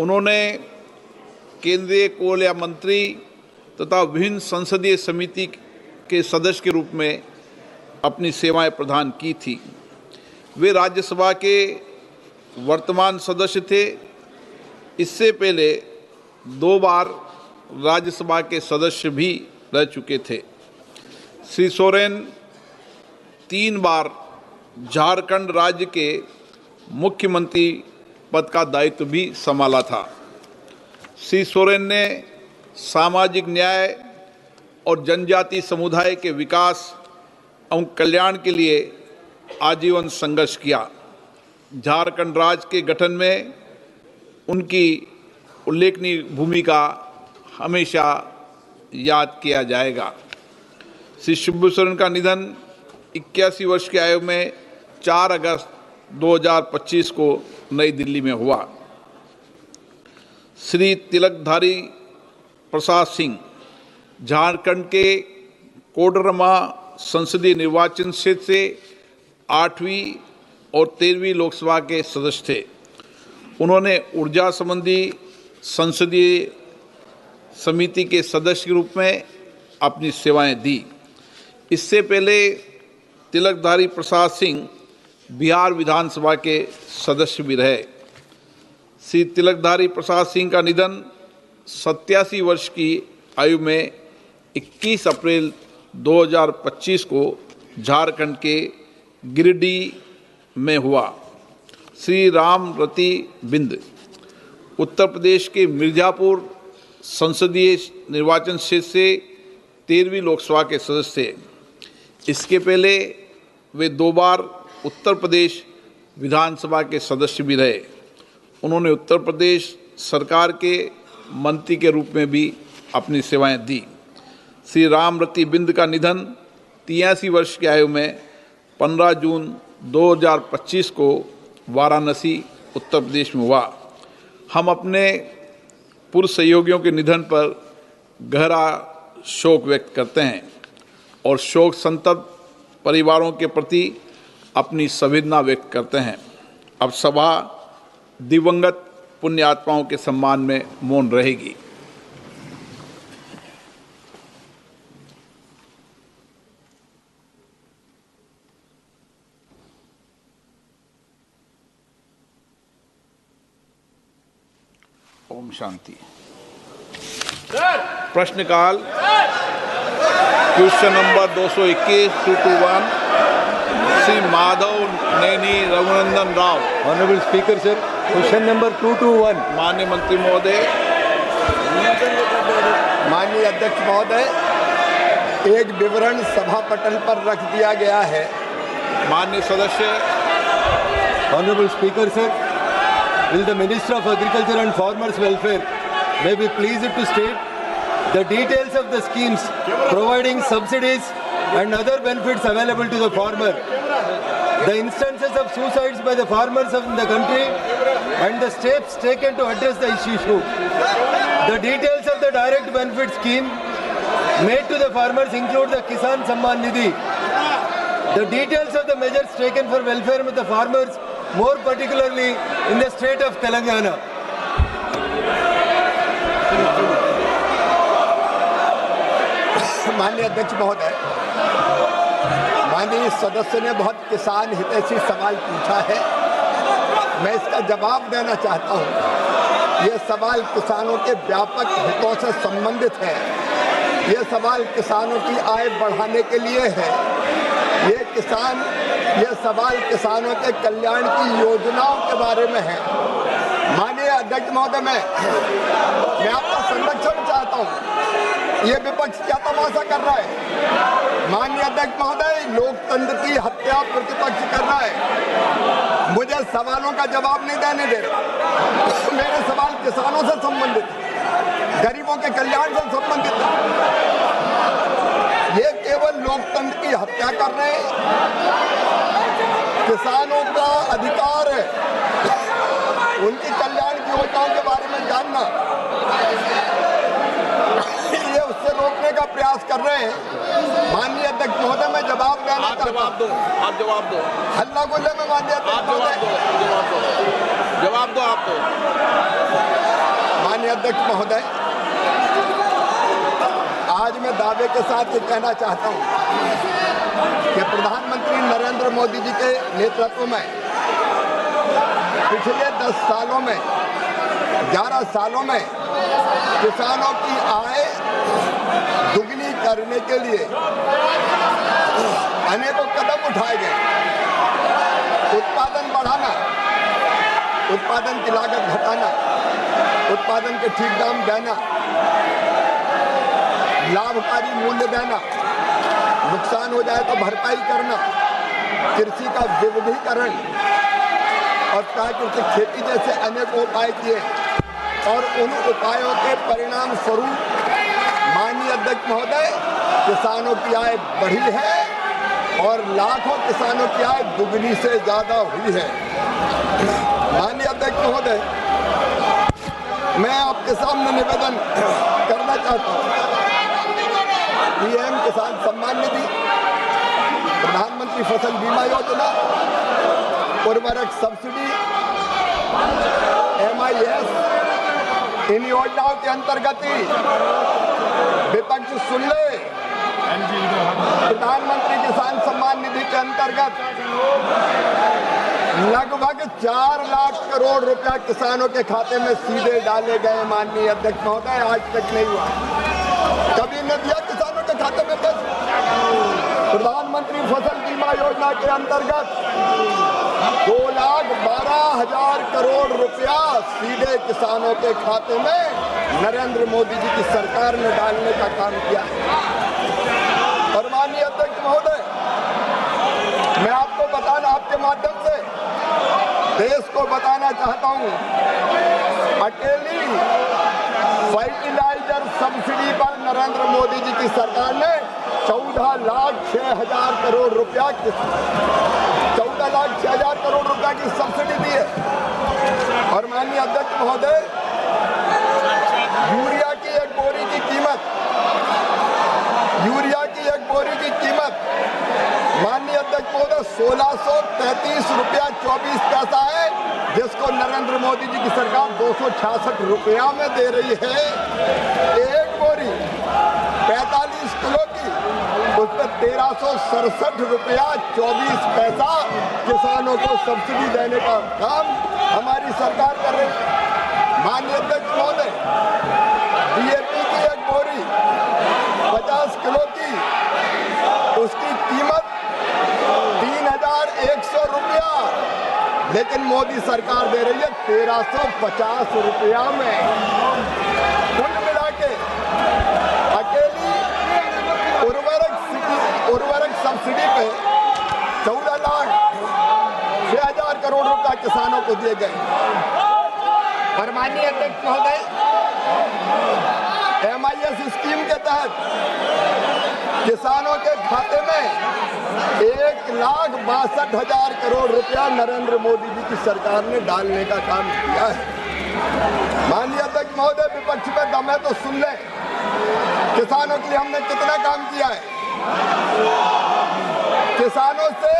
उन्होंने केंद्रीय कोयला मंत्री तथा विभिन्न संसदीय समिति के सदस्य के रूप में अपनी सेवाएं प्रदान की थी। वे राज्यसभा के वर्तमान सदस्य थे। इससे पहले 2 बार राज्यसभा के सदस्य भी रह चुके थे। श्री सोरेन 3 बार झारखंड राज्य के मुख्यमंत्री पद का दायित्व भी संभाला था। श्री सोरेन ने सामाजिक न्याय और जनजाति समुदाय के विकास एवं कल्याण के लिए आजीवन संघर्ष किया। झारखंड राज्य के गठन में उनकी उल्लेखनीय भूमिका हमेशा याद किया जाएगा। श्री शिबू सोरेन का निधन 81 वर्ष की आयु में 4 अगस्त 2025 को नई दिल्ली में हुआ। श्री तिलकधारी प्रसाद सिंह झारखंड के कोडरमा संसदीय निर्वाचन क्षेत्र से 8वीं और 13वीं लोकसभा के सदस्य थे। उन्होंने ऊर्जा संबंधी संसदीय समिति के सदस्य के रूप में अपनी सेवाएं दी। इससे पहले तिलकधारी प्रसाद सिंह बिहार विधानसभा के सदस्य भी रहे। श्री तिलकधारी प्रसाद सिंह का निधन 87 वर्ष की आयु में 21 अप्रैल 2025 को झारखंड के गिरिडीह में हुआ। श्री राम रति बिंद उत्तर प्रदेश के मिर्जापुर संसदीय निर्वाचन क्षेत्र से 13वीं लोकसभा के सदस्य थे। इसके पहले वे 2 बार उत्तर प्रदेश विधानसभा के सदस्य भी रहे। उन्होंने उत्तर प्रदेश सरकार के मंत्री के रूप में भी अपनी सेवाएं दी। श्री राम रति बिंद का निधन 83 वर्ष की आयु में 15 जून 2025 को वाराणसी उत्तर प्रदेश में हुआ। हम अपने पूर्व सहयोगियों के निधन पर गहरा शोक व्यक्त करते हैं और शोक संतप्त परिवारों के प्रति अपनी संवेदना व्यक्त करते हैं। अब सभा दिवंगत पुण्य आत्माओं के सम्मान में मौन रहेगी। ओम शांति। प्रश्नकाल question number 221 Shri Madhav Naini Raghunandan Rao. Honourable speaker sir, question number 221। माननीय मंत्री महोदय। माननीय अध्यक्ष महोदय, एक विवरण सभा पटल पर रख दिया गया है। माननीय सदस्य। Honourable speaker sir, will the Minister of Agriculture and Farmers Welfare may be pleased to state the details of the schemes providing subsidies and other benefits available to the farmer, the instances of suicides by the farmers of the country and the steps taken to address the issue. The details of the direct benefit scheme made to the farmers include the Kisan Samman Nidhi. The details of the measures taken for welfare of the farmers, more particularly in the state of Telangana. माननीय अध्यक्ष महोदय, माननीय सदस्य ने बहुत किसान हितैषी सवाल पूछा है। मैं इसका जवाब देना चाहता हूँ। ये सवाल किसानों के व्यापक हितों से संबंधित है। ये सवाल किसानों की आय बढ़ाने के लिए है। ये सवाल किसानों के कल्याण की योजनाओं के बारे में है। माननीय अध्यक्ष महोदय, मैं आपका संरक्षण चाहता हूँ। ये विपक्ष क्या तमाशा कर रहा है? माननीय अध्यक्ष महोदय, लोकतंत्र की हत्या प्रतिपक्ष कर रहा है। मुझे सवालों का जवाब नहीं देने दे रहा। मेरे सवाल किसानों से संबंधित है, गरीबों के कल्याण से संबंधित है। ये केवल लोकतंत्र की हत्या कर रहे हैं। किसानों का अधिकार है उनकी कल्याण की योजनाओं के बारे में जानना। ये उससे रोकने का प्रयास कर रहे हैं। माननीय अध्यक्ष महोदय, मैं जवाब देना चाहता हूं। आप जवाब दो। हल्ला गुल्ले में माननीय अध्यक्ष महोदय, जवाब दो आप तो। अध्यक्ष महोदय, आज मैं दावे के साथ ये कहना चाहता हूं कि प्रधानमंत्री नरेंद्र मोदी जी के नेतृत्व में पिछले 10 सालों में 11 सालों में किसानों की आय दुगनी करने के लिए अनेकों कदम उठाए गए। उत्पादन बढ़ाना, उत्पादन की लागत घटाना, उत्पादन के ठीक दाम देना, लाभकारी मूल्य देना, नुकसान हो जाए तो भरपाई करना, कृषि का विविधीकरण और प्राकृतिक खेती जैसे अनेक उपाय किए और उन उपायों के परिणाम स्वरूप माननीय अध्यक्ष महोदय किसानों की आय बढ़ी है और लाखों किसानों की आय दुगनी से ज्यादा हुई है। माननीय अध्यक्ष महोदय, मैं आपके सामने निवेदन करना चाहता हूँ। पीएम किसान सम्मान निधि, प्रधानमंत्री फसल बीमा योजना, उर्वरक सब्सिडी, MIS, इन योजनाओं के अंतर्गत ही विपक्ष सुन ले, प्रधानमंत्री किसान सम्मान निधि के अंतर्गत लगभग 4 लाख करोड़ रुपया किसानों के खाते में सीधे डाले गए। माननीय अध्यक्ष महोदय, आज तक नहीं हुआ, कभी न दिया किसानों के खाते में। बस प्रधानमंत्री फसल बीमा योजना के अंतर्गत 2,12,000 करोड़ रुपया सीधे किसानों के खाते में नरेंद्र मोदी जी की सरकार ने डालने का काम किया है। और माननीय अध्यक्ष महोदय, मैं आपको बताना, आपके माध्यम से देश को बताना चाहता हूं, अकेली फर्टिलाइजर सब्सिडी पर नरेंद्र मोदी जी की सरकार ने 14,06,000 करोड़ रुपया 14,06,000 करोड़ रुपया की सब्सिडी दी है। और माननीय अध्यक्ष महोदय, यूरिया की एक बोरी की कीमत माननीय अध्यक्ष महोदय 1633 रुपया 24 पैसा है, जिसको नरेंद्र मोदी जी की सरकार 266 रुपया में दे रही है। एक बोरी 45 किलो की, उस पर 1367 रुपया 24 पैसा किसानों को सब्सिडी देने का काम हमारी सरकार कर रही है। माननीय अध्यक्ष महोदय, DAP की एक बोरी 50 किलो की, उसकी कीमत 3,100 रुपया, लेकिन मोदी सरकार दे रही है 1,350 रुपया में। कुल मिला के अकेली उर्वरक सब्सिडी पे 14,06,000 करोड़ रुपया किसानों को दिए गए। और माननीय अध्यक्ष महोदय, MIS स्कीम के तहत किसानों के खाते में 1,62,000 करोड़ रुपया नरेंद्र मोदी जी की सरकार ने डालने का काम किया है। माननीय अध्यक्ष महोदय, विपक्ष में दम है तो सुन ले, किसानों के लिए हमने कितना काम किया है। किसानों से